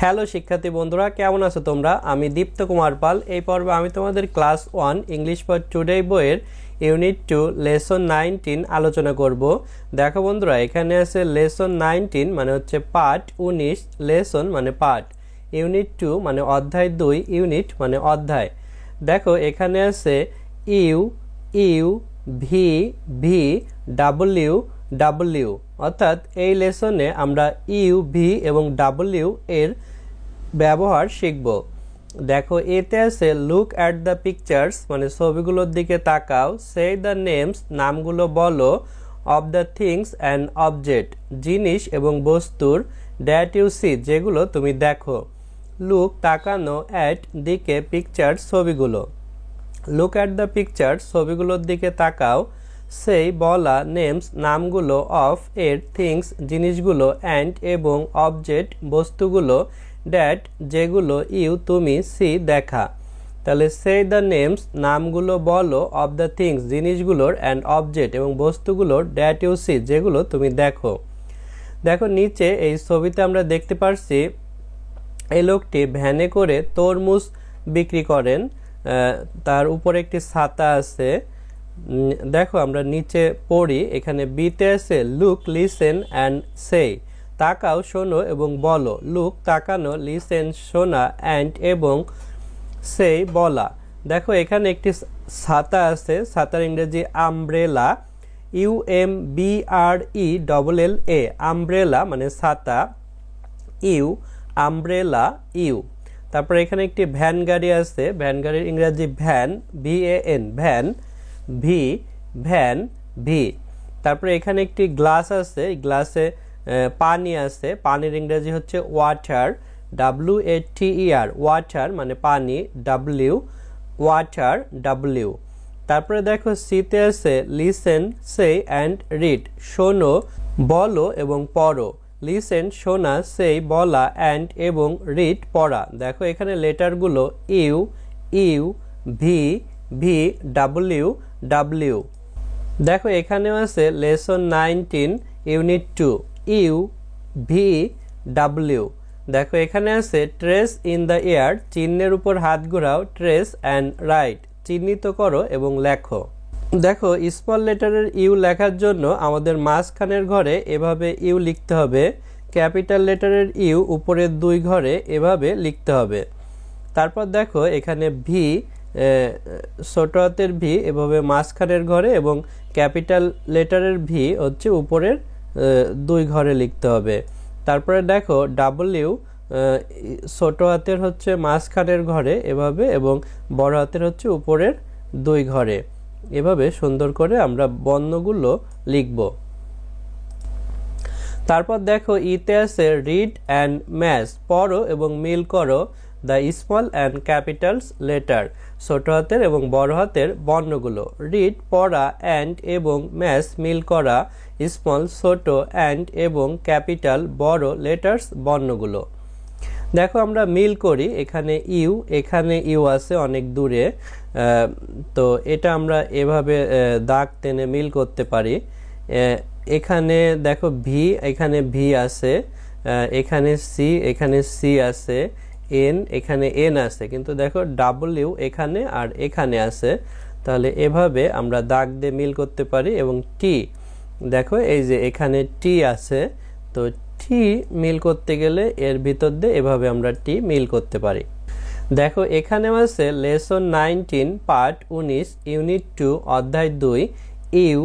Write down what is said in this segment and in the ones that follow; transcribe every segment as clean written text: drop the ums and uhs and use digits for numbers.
Hello শিক্ষার্থী বন্ধুরা, কেমন আছো তোমরা? আমি দীপ্ত কুমার পাল। এই পর্বে আমি তোমাদের ক্লাস 1 ইংলিশ ফর টুডে বইয়ের ইউনিট 2 লেসন 19 আলোচনা করব। দেখো বন্ধুরা, এখানে আছে লেসন 19 মানে হচ্ছে পার্ট 19, লেসন মানে পার্ট, ইউনিট 2 মানে অধ্যায় 2, ইউনিট মানে অধ্যায়। দেখো এখানে আছে U, U, V, V, W, W, অর্থাৎ এই লেসনে আমরা ইউ, ভি এবং ডাব্লিউ এর ব্যবহার শিখব। দেখো এতে আছে লুক অ্যাট দ্য পিকচার্স মানে ছবিগুলোর দিকে তাকাও, সে দ্য নেমস নামগুলো বলো, of the things and object জিনিস এবং বস্তুর, দ্যাট ইউ সি যেগুলো তুমি দেখো। লুক তাকানো, অ্যাট দিকে, পিকচার্স ছবিগুলো। লুক অ্যাট দ্য পিকচার্স ছবিগুলোর দিকে তাকাও, সেই বলা, নেমস নামগুলো, অফ এর, থিংস জিনিসগুলো, অ্যান্ড এবং, অবজেক্ট বস্তুগুলো, ড্যাট যেগুলো, ইউ তুমি, সি দেখা। তাহলে সে দ্য নেমস নামগুলো বলো, অফ দ্য থিংস জিনিসগুলোর, অ্যান্ড অবজেক্ট এবং বস্তুগুলোর, ড্যাট ইউ সি যেগুলো তুমি দেখো। দেখো নিচে এই ছবিতে আমরা দেখতে পারছি এই লোকটি ভ্যানে করে তরমুজ বিক্রি করেন, তার উপরে একটি ছাতা আছে। দেখো আমরা নিচে পড়ি, এখানে বিতে আছে লুক, লিসেন অ্যান্ড সে তাকাও, শোনো এবং বলো। লুক তাকানো, লিসেন শোনা, অ্যান্ড এবং সে বলা। দেখো এখানে একটি ছাতা আছে, ছাতার ইংরেজি আমব্রেলা, UMBRELLA, আমব্রেলা মানে ছাতা, ইউ আমব্রেলা ইউ। তারপর এখানে একটি ভ্যান গাড়ি আছে, ভ্যান গাড়ির ইংরেজি van, VAN van, V van V. তারপরে এখানে একটি গ্লাস আছে, গ্লাসে পানি আছে, পানির ইংরেজি হচ্ছে ওয়াটার, WATER ওয়াটার মানে পানি, W ওয়াটার W। তারপরে দেখো সিতে আছে লিসেন, সে অ্যান্ড রিড শোনো, বলো এবং পড়ো। লিসেন শোনা, সে বলা, অ্যান্ড এবং রিড পড়া। দেখো এখানে লেটারগুলো U, U, V, V, W, W. দেখো এখানেও আছে lesson 19 unit 2 U, V, W. দেখো এখানে আছে ট্রেস ইন দ্য এয়ার চিহ্নের উপর হাত ঘোরাও, ট্রেস অ্যান্ড রাইট চিহ্নিত করো এবং লেখো। দেখো স্মল লেটারের ইউ লেখার জন্য আমাদের মাঝখানের ঘরে এভাবে ইউ লিখতে হবে, ক্যাপিটাল লেটারের ইউ উপরের দুই ঘরে এভাবে লিখতে হবে। তারপর দেখো এখানে ভি, ছোট হাতের ভি এভাবে মাঝখানের ঘরে এবং ক্যাপিটাল লেটারের ভি হচ্ছে উপরের দুই ঘরে লিখতে হবে। তারপরে দেখো ডাব্লিউ, ছোট হাতের হচ্ছে মাঝখানের ঘরে এভাবে এবং বড় হাতের হচ্ছে উপরের দুই ঘরে, এভাবে সুন্দর করে আমরা বর্ণগুলো লিখব। তারপর দেখো ইতে আছে রিড অ্যান্ড ম্যাচ পড়ো এবং মিল করো, the small and Capitals letter ছোট হাতের এবং বড় হাতের বর্ণগুলো। রিড পড়া, অ্যান্ড এবং ম্যাচ মিল করা, স্মল ছোট, অ্যান্ড এবং ক্যাপিটাল বড় লেটার্স বর্ণগুলো। দেখো আমরা মিল করি, এখানে ইউ আছে অনেক দূরে, তো এটা আমরা এভাবে দাগ টেনে মিল করতে পারি। এখানে দেখো ভি, এখানে ভি আছে, এখানে সি আছে, এন এখানে এন আছে, কিন্তু দেখো ডাব্লিউ এখানে আর এখানে আছে, তাহলে এভাবে আমরা দাগ দিয়ে মিল করতে পারি। এবং টি, দেখো এই যে এখানে টি আছে, তো টি মিল করতে গেলে এর ভিতর দিয়ে এভাবে আমরা টি মিল করতে পারি। দেখো এখানেও আছে লেসন 19 পার্ট 19 ইউনিট 2 অধ্যায় 2 ইউ,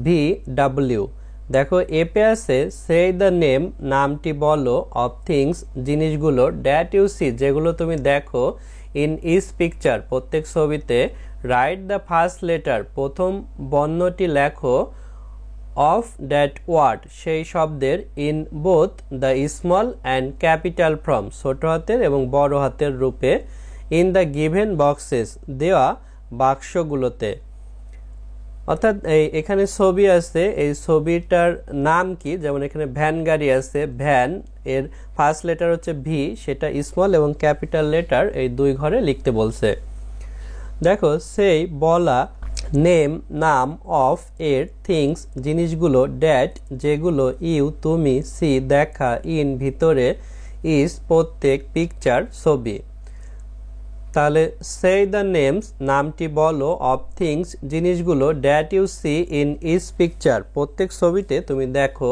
ভি, ডাব্লিউ। দেখো এপে আছে সে দ্য নেম নামটি বলো, অফ থিংস জিনিসগুলো, ড্যাট ইউ সি যেগুলো তুমি দেখো, ইন ইচ পিকচার প্রত্যেক ছবিতে, রাইট দ্য ফার্স্ট লেটার প্রথম বর্ণটি লেখো, অফ দ্যাট ওয়ার্ড সেই শব্দের, in both the small and capital form ছোট হাতের এবং বড় হাতের রূপে, ইন দ্য গিভেন বক্সেস দেওয়া বাক্সগুলোতে। অর্থাৎ এখানে ছবি আছে, এই ছবিটার নাম কি, যেমন এখানে ভ্যান গাড়ি আছে, ভ্যান এর ফার্স্ট লেটার হচ্ছে ভি, সেটা স্মল এবং ক্যাপিটাল লেটার এই দুই ঘরে লিখতে বলছে। দেখো সেই বলা, নেম নাম, অফ এর, থিংস জিনিসগুলো, ড্যাট যেগুলো, ইউ তুমি, সি দেখা, ইন ভিতরে, ইজ প্রত্যেক, পিকচার ছবি। তাহলে সে দ্য নেমস নামটি বলো অফ থিংস জিনিসগুলো that you see in each picture প্রত্যেক ছবিতে তুমি দেখো।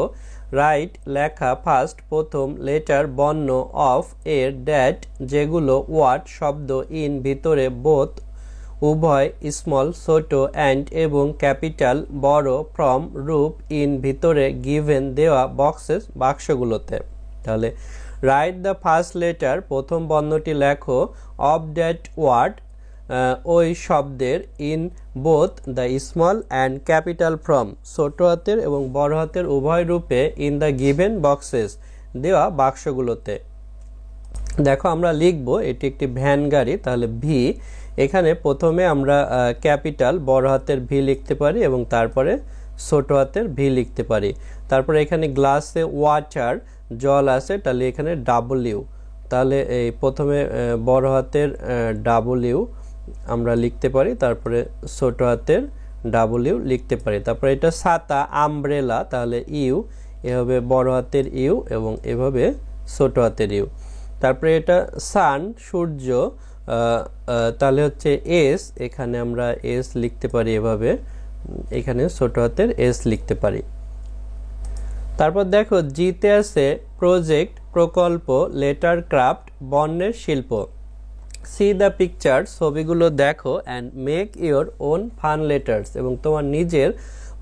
রাইট লেখা ফার্স্ট প্রথম, লেটার বর্ণ, অফ এর, ড্যাট যেগুলো, ওয়াট শব্দ, ইন ভিতরে, বোথ উভয়, স্মল ছোট, অ্যান্ড এবং, ক্যাপিটাল বড়, ফ্রম রূপ, ইন ভিতরে, গিভেন দেওয়া, বক্সেস বাক্সগুলোতে। তাহলে রাইট দ্য ফার্স্ট লেটার প্রথম বর্ণটি লেখো, অফ দ্যাট ওয়ার্ড ওই শব্দের, in both the small and capital from ছোট হাতের এবং বড় হাতের উভয় রূপে, ইন দ্য গিভেন বক্সেস দেওয়া বাক্সগুলোতে। দেখো আমরা লিখবো এটি একটি ভ্যান গাড়ি, তাহলে ভি এখানে প্রথমে আমরা ক্যাপিটাল বড় হাতের ভি লিখতে পারি এবং তারপরে ছোট হাতের ভি লিখতে পারি। তারপরে এখানে গ্লাসে ওয়াটার জল আছে, তাহলে এখানে ডাব্লিউ, তাহলে এই প্রথমে বড় হাতের ডাব্লিউ আমরা লিখতে পারি, তারপরে ছোট হাতের ডাব্লিউ লিখতে পারি। তারপরে এটা ছাতা আমব্রেলা, তাহলে ইউ এভাবে বড় হাতের ইউ এবং এভাবে ছোট হাতের ইউ। তারপরে এটা সান সূর্য, তাহলে হচ্ছে এস, এখানে আমরা এস লিখতে পারি এভাবে, এখানে ছোট হাতের এস লিখতে পারি। তারপর দেখো জিতে আছে প্রজেক্ট প্রকল্প, লেটার ক্রাফট বর্ণের শিল্প। সি দ্য পিকচার ছবিগুলো দেখো and make your own fun letters এবং তোমার নিজের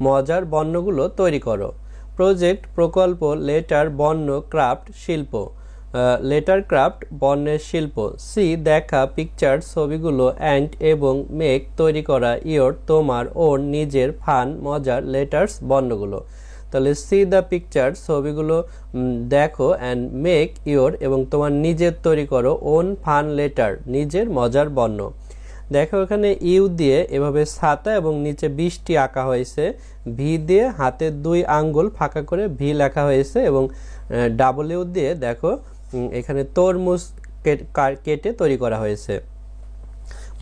মজার বর্ণগুলো তৈরি করো। প্রজেক্ট প্রকল্প, লেটার বর্ণ, ক্রাফট শিল্প, লেটার ক্রাফট বর্ণের শিল্প। সি দেখা, পিকচার ছবিগুলো, অ্যান্ড এবং, মেক তৈরি করা, ইওর তোমার, ওন নিজের, ফান মজার, লেটার্স বর্ণগুলো। তাহলে সি দ্য পিকচার ছবিগুলো দেখো অ্যান্ড মেক ইওর এবং তোমার নিজের তৈরি করো, ওন ফান লেটার নিজের মজার বর্ণ। দেখো এখানে ইউ দিয়ে এভাবে ছাতা এবং নিচে 20টি আঁকা হয়েছে, ভি দিয়ে হাতের 2 আঙ্গুল ফাঁকা করে ভি লেখা হয়েছে এবং ডাব্লিউ দিয়ে দেখো এখানে তরমুজ কেটে তৈরি করা হয়েছে।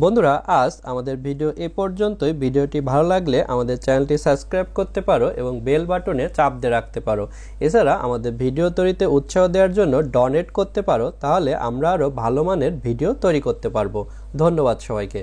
বন্ধুরা আজ আমাদের ভিডিও এ পর্যন্তই। ভিডিওটি ভালো লাগলে আমাদের চ্যানেলটি সাবস্ক্রাইব করতে পারো এবং বেল বাটনে চাপ দিয়ে রাখতে পারো। এছাড়া আমাদের ভিডিও তৈরিতে উৎসাহ দেওয়ার জন্য ডোনেট করতে পারো, তাহলে আমরা আরও ভালো মানের ভিডিও তৈরি করতে পারবো। ধন্যবাদ সবাইকে।